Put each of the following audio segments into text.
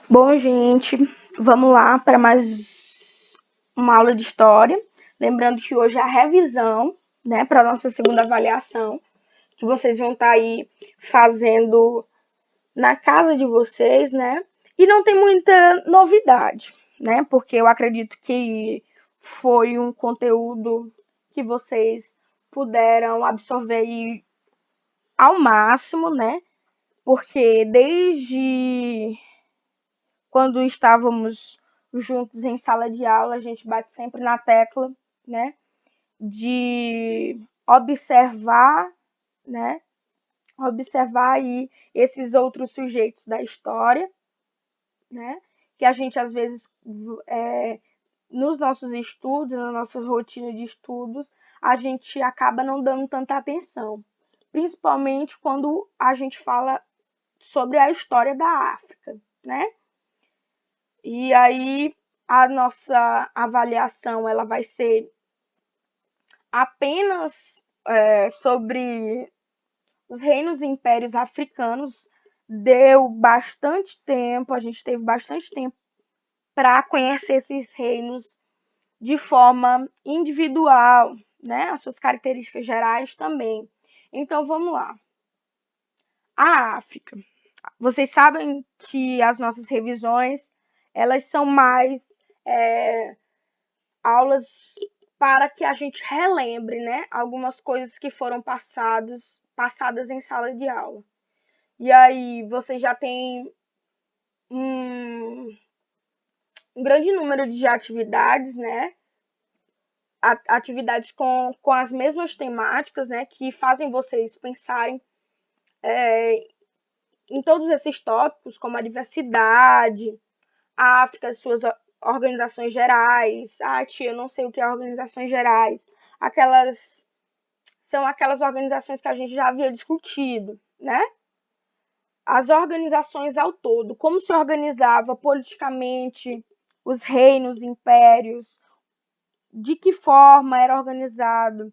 Bom, gente, vamos lá para mais uma aula de história. Lembrando que hoje é a revisão, né, para a nossa segunda avaliação, que vocês vão estar aí fazendo na casa de vocês, né? E não tem muita novidade, né? Porque eu acredito que foi um conteúdo que vocês puderam absorver aí ao máximo, né? Porque desde quando estávamos juntos em sala de aula, a gente bate sempre na tecla, né, de observar, né, observar aí esses outros sujeitos da história, né, que a gente às vezes nos nossos estudos, na nossa rotina de estudos, a gente acaba não dando tanta atenção, principalmente quando a gente fala sobre a história da África, né? E aí a nossa avaliação ela vai ser apenas sobre os reinos e impérios africanos. Deu bastante tempo, a gente teve bastante tempo para conhecer esses reinos de forma individual, né? As suas características gerais também. Então vamos lá. A África. Vocês sabem que as nossas revisões elas são mais aulas para que a gente relembre, né, algumas coisas que foram passadas em sala de aula. E aí você já tem um grande número de atividades, né, atividades com as mesmas temáticas, né, que fazem vocês pensarem em todos esses tópicos, como a diversidade, a África, suas organizações gerais. Ah, tia, eu não sei o que é organizações gerais. São aquelas organizações que a gente já havia discutido, né? As organizações ao todo, como se organizava politicamente os reinos, impérios, de que forma era organizado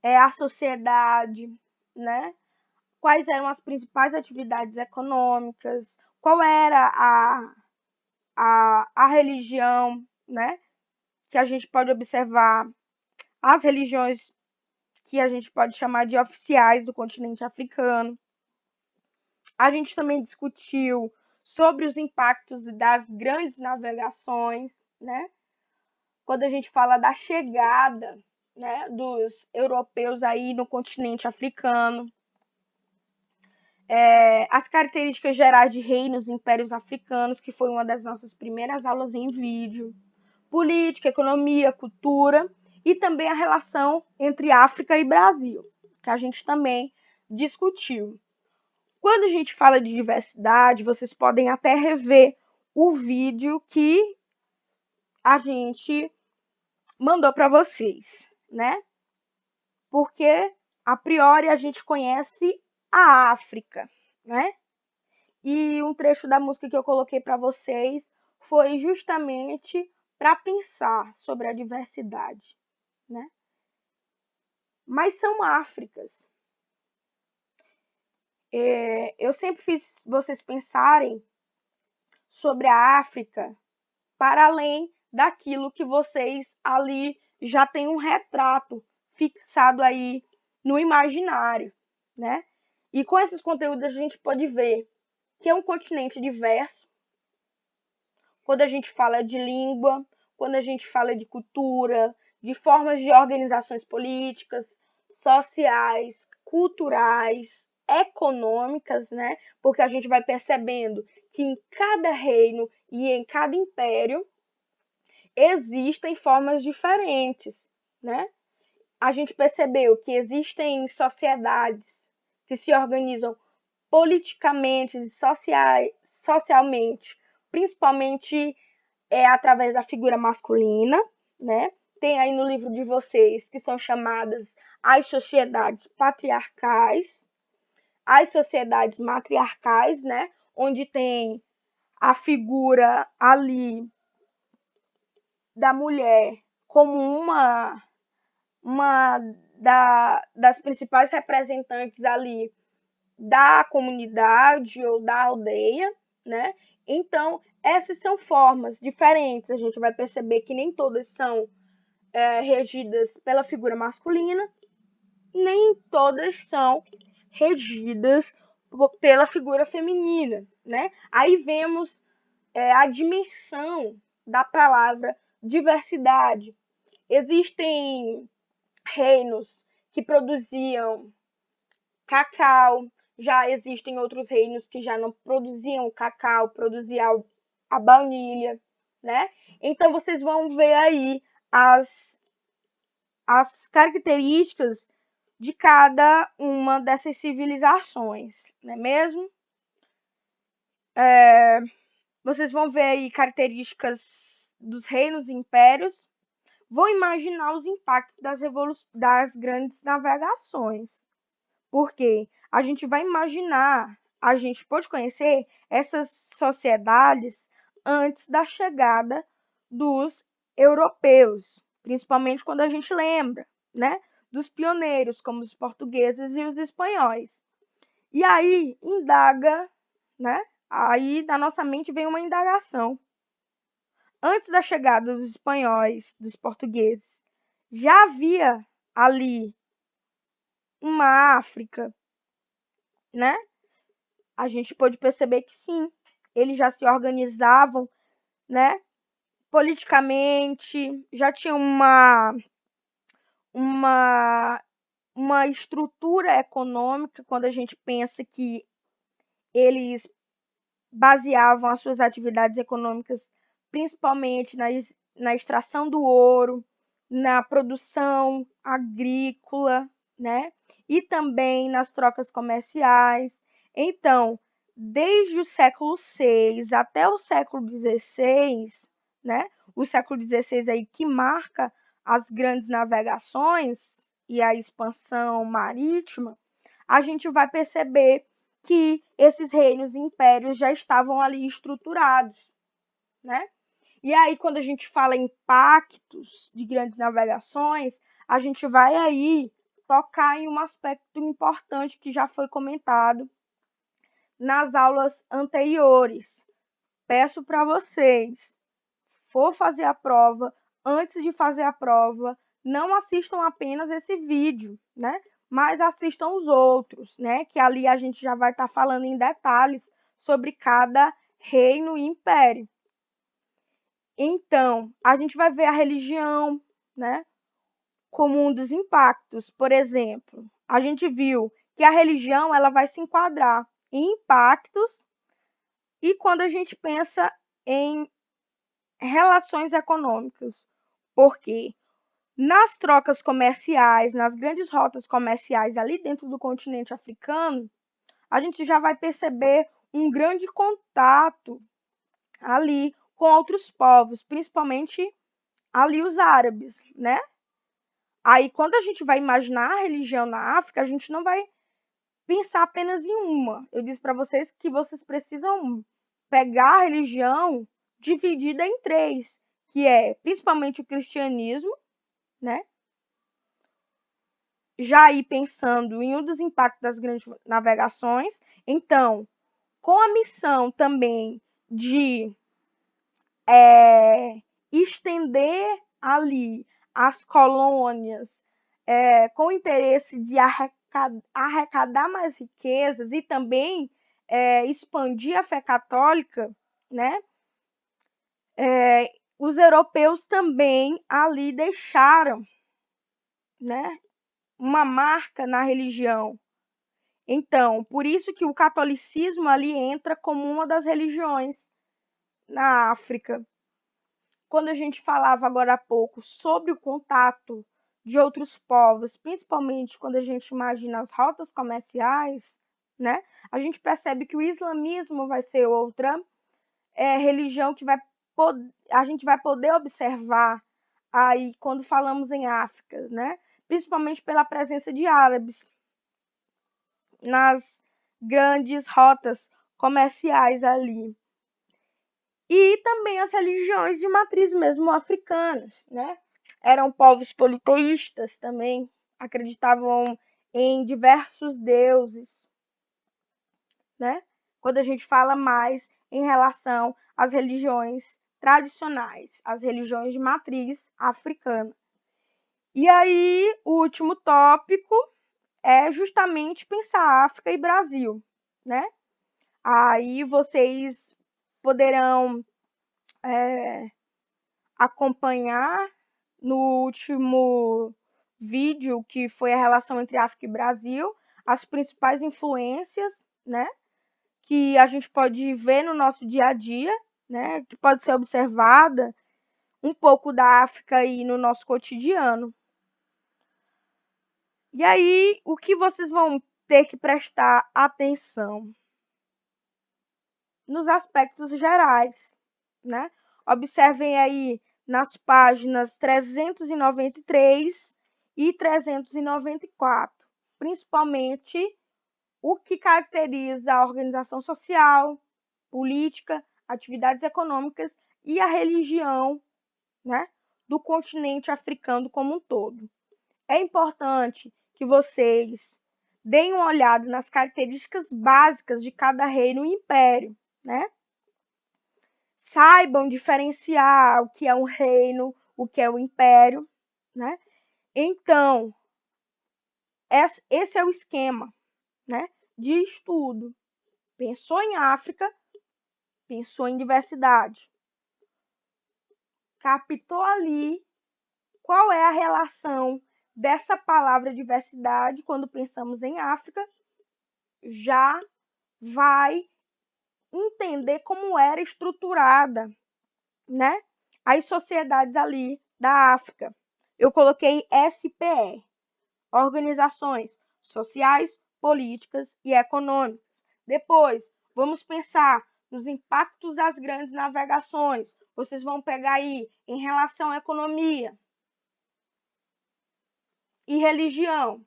a sociedade, né? Quais eram as principais atividades econômicas, qual era a religião, né? Que a gente pode observar, as religiões que a gente pode chamar de oficiais do continente africano. A gente também discutiu sobre os impactos das grandes navegações, né? Quando a gente fala da chegada, né, dos europeus aí no continente africano, as características gerais de reinos e impérios africanos, que foi uma das nossas primeiras aulas em vídeo, política, economia, cultura e também a relação entre África e Brasil, que a gente também discutiu. Quando a gente fala de diversidade, vocês podem até rever o vídeo que a gente mandou para vocês, né? Porque a priori a gente conhece a África, né? E um trecho da música que eu coloquei para vocês foi justamente para pensar sobre a diversidade, né? Mas são Áfricas. Eu sempre fiz vocês pensarem sobre a África para além daquilo que vocês ali já têm um retrato fixado aí no imaginário, né? E com esses conteúdos a gente pode ver que é um continente diverso. Quando a gente fala de língua, quando a gente fala de cultura, de formas de organizações políticas, sociais, culturais, econômicas, né? Porque a gente vai percebendo que em cada reino e em cada império existem formas diferentes, né? A gente percebeu que existem sociedades que se organizam politicamente e socialmente, principalmente através da figura masculina, né? Tem aí no livro de vocês que são chamadas as sociedades patriarcais, as sociedades matriarcais, né? Onde tem a figura ali da mulher como uma das principais representantes ali da comunidade ou da aldeia, né? Então, essas são formas diferentes. A gente vai perceber que nem todas são regidas pela figura masculina, nem todas são regidas pela figura feminina, né? Aí vemos a dimensão da palavra diversidade. Existem reinos que produziam cacau, já existem outros reinos que já não produziam cacau, produziam a baunilha, né? Então vocês vão ver aí as características de cada uma dessas civilizações, não é mesmo? Vocês vão ver aí características dos reinos e impérios. Vou imaginar os impactos das grandes navegações. Porque a gente vai imaginar, a gente pode conhecer essas sociedades antes da chegada dos europeus, principalmente quando a gente lembra, né, dos pioneiros, como os portugueses e os espanhóis. E aí indaga, né? Aí na nossa mente vem uma indagação. Antes da chegada dos espanhóis, dos portugueses, já havia ali uma África, né? A gente pode perceber que sim, eles já se organizavam, né? Politicamente, já tinham uma, uma estrutura econômica, quando a gente pensa que eles baseavam as suas atividades econômicas principalmente na extração do ouro, na produção agrícola, né? E também nas trocas comerciais. Então, desde o século VI até o século XVI, né? O século XVI aí que marca as grandes navegações e a expansão marítima, a gente vai perceber que esses reinos e impérios já estavam ali estruturados, né? E aí, quando a gente fala em impactos de grandes navegações, a gente vai aí tocar em um aspecto importante que já foi comentado nas aulas anteriores. Peço para vocês, for fazer a prova, antes de fazer a prova, não assistam apenas esse vídeo, né? Mas assistam os outros, né? Que ali a gente já vai estar falando em detalhes sobre cada reino e império. Então, a gente vai ver a religião, né, como um dos impactos. Por exemplo, a gente viu que a religião ela vai se enquadrar em impactos e quando a gente pensa em relações econômicas. Porque nas trocas comerciais, nas grandes rotas comerciais ali dentro do continente africano, a gente já vai perceber um grande contato ali com outros povos, principalmente ali os árabes, né? Aí, quando a gente vai imaginar a religião na África, a gente não vai pensar apenas em uma. Eu disse para vocês que vocês precisam pegar a religião dividida em três, que é principalmente o cristianismo, né? Já ir pensando em um dos impactos das grandes navegações. Então, com a missão também de estender ali as colônias com o interesse de arrecadar mais riquezas e também expandir a fé católica, né? Os europeus também ali deixaram, né, uma marca na religião. Então, por isso que o catolicismo ali entra como uma das religiões na África. Quando a gente falava agora há pouco sobre o contato de outros povos, principalmente quando a gente imagina as rotas comerciais, né? A gente percebe que o islamismo vai ser outra religião que a gente vai poder observar aí quando falamos em África, né? Principalmente pela presença de árabes nas grandes rotas comerciais ali. E também as religiões de matriz mesmo africanas, né? Eram povos politeístas também, acreditavam em diversos deuses, né? quando a gente fala mais em relação às religiões tradicionais, as religiões de matriz africana. E aí, o último tópico é justamente pensar África e Brasil, né? Aí vocês poderão acompanhar no último vídeo, que foi a relação entre África e Brasil, as principais influências, né, que a gente pode ver no nosso dia a dia, né, que pode ser observada um pouco da África aí no nosso cotidiano. E aí, o que vocês vão ter que prestar atenção? Nos aspectos gerais, né? Observem aí nas páginas 393 e 394, principalmente o que caracteriza a organização social, política, atividades econômicas e a religião, né, do continente africano como um todo. É importante que vocês deem uma olhada nas características básicas de cada reino e império, né? Saibam diferenciar o que é um reino, o que é um império, né? Então, esse é o esquema, né, de estudo. Pensou em África, pensou em diversidade. Captou ali qual é a relação dessa palavra diversidade quando pensamos em África, já vai entender como era estruturada, né, as sociedades ali da África. Eu coloquei SPE, organizações sociais, políticas e econômicas. Depois, vamos pensar nos impactos das grandes navegações. Vocês vão pegar aí em relação à economia e religião.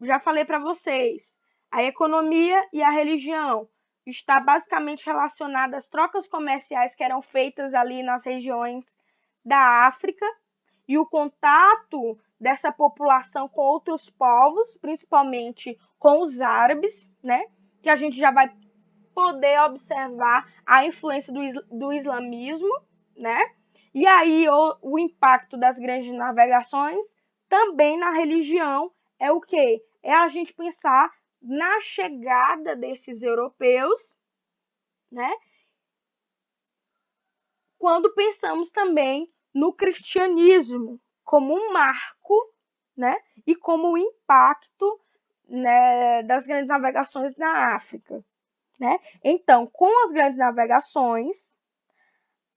Já falei para vocês, a economia e a religião está basicamente relacionada às trocas comerciais que eram feitas ali nas regiões da África e o contato dessa população com outros povos, principalmente com os árabes, né? Que a gente já vai poder observar a influência do islamismo, né? E aí o impacto das grandes navegações também na religião é o quê? É a gente pensar na chegada desses europeus, né? Quando pensamos também no cristianismo como um marco, né? E como um impacto, né, das grandes navegações na África, né? Então, com as grandes navegações,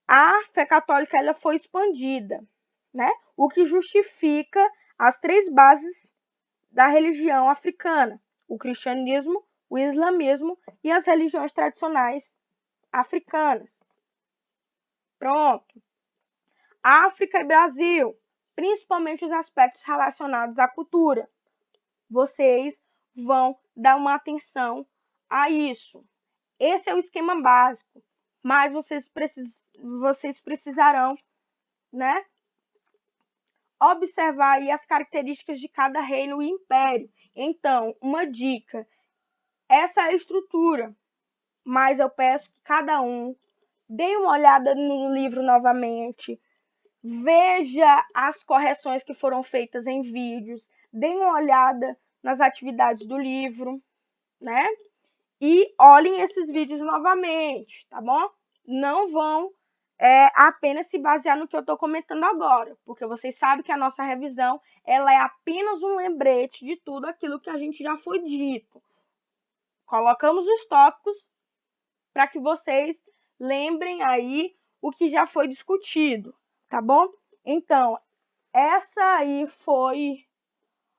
a fé católica ela foi expandida, né? O que justifica as três bases da religião africana: o cristianismo, o islamismo e as religiões tradicionais africanas. Pronto. África e Brasil, principalmente os aspectos relacionados à cultura. Vocês vão dar uma atenção a isso. Esse é o esquema básico, mas vocês precisarão, né, observar aí as características de cada reino e império. Então, uma dica, essa é a estrutura, mas eu peço que cada um dê uma olhada no livro novamente, veja as correções que foram feitas em vídeos, dê uma olhada nas atividades do livro, né? E olhem esses vídeos novamente, tá bom? Não vão apenas se basear no que eu estou comentando agora, porque vocês sabem que a nossa revisão ela é apenas um lembrete de tudo aquilo que a gente já foi dito. Colocamos os tópicos para que vocês lembrem aí o que já foi discutido, tá bom? Então, essa aí foi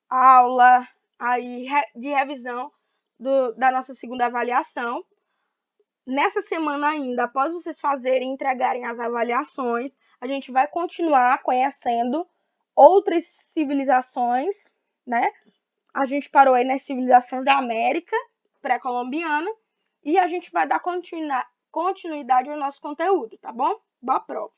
a aula aí de revisão da nossa segunda avaliação. Nessa semana ainda, após vocês fazerem e entregarem as avaliações, a gente vai continuar conhecendo outras civilizações, né? A gente parou aí nas civilizações da América pré-colombiana e a gente vai dar continuidade ao nosso conteúdo, tá bom? Boa prova!